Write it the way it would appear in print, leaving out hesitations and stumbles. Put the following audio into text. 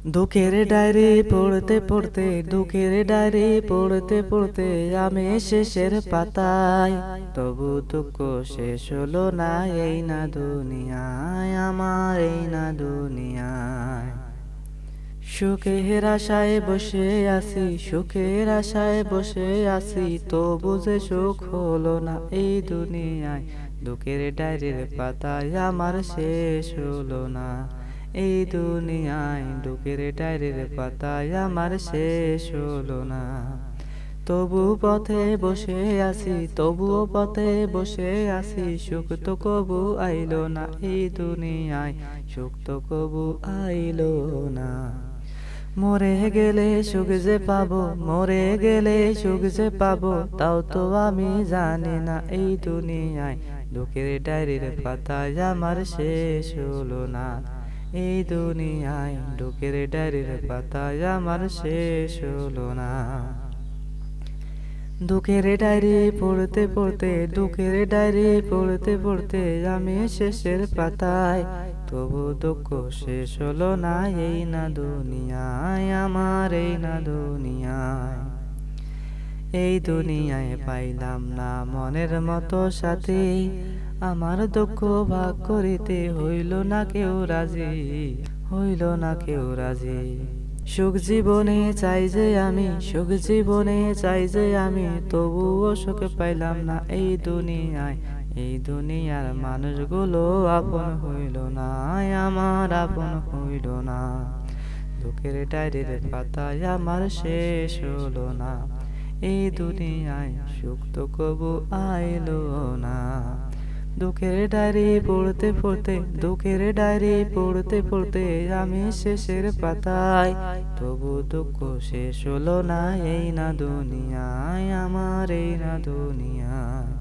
দুঃখের ডায়েরি পড়তে পড়তে, দুঃখের ডায়েরি পড়তে পড়তে আমি শেষের পাতায়, তবু দুঃখ শেষ হলো না এই না দুনিয়ায়, আমার এই না দুনিয়ায়। সুখের আশায় বসে আছি, সুখের আশায় বসে আছি, তবু যে সুখ হলো না এই দুনিয়ায়। দুঃখের ডায়েরির পাতায় আমার শেষ হলো না এই দুনিয়ায়, দুঃখের ডায়েরির পাতায় আমার শেষ হলো না। তবু পথে বসে আছি, তবুও পথে বসে আছি, সুখ তো কবু আইলো না এই দুনিয়ায়, সুখ তো কবু আইলো না। মরে গেলে সুখ যে পাবো, মরে গেলে সুখ যে পাবো, তাও তো আমি জানি না এই দুনিয়ায়। দুঃখের ডায়েরির পাতায় আমার শেষ হলো না এই দুনিয়ায়, দুঃখের ডায়েরির পাতায় আমার শেষ হলো না। দুঃখের ডায়েরি পড়তে পড়তে, দুঃখের ডায়েরি পড়তে পড়তে আমি শেষের পাতায়, তবু দুঃখ শেষ হলো না এই না দুনিয়ায়, আমার এই না দুনিয়ায়। এই দুনিয়ায় পাইলাম না মনের মতো সাথী, আমার দুঃখ ভাগ করিতে হইল না কেউ রাজি, হইল না কেউ রাজি। সুখ জীবনে চাই যে আমি, সুখ জীবনে চাই যে আমি, তবুও সুখ পাইলাম না এই দুনিয়ায়। এই দুনিয়ার মানুষগুলো আপন হইল না, আমার আপন হইল না। দুঃখের ডায়েরির পাতায় আমার শেষ হলো না এই দুনিয়ায়, সুখ তো কবু আইলো না। দুঃখের ডায়েরি পড়তে পড়তে, দুঃখের ডায়েরি পড়তে পড়তে আমি শেষের পাতায়, তবু দুঃখ শেষ হলো না এই না দুনিয়ায়, আমার এই না দুনিয়ায়।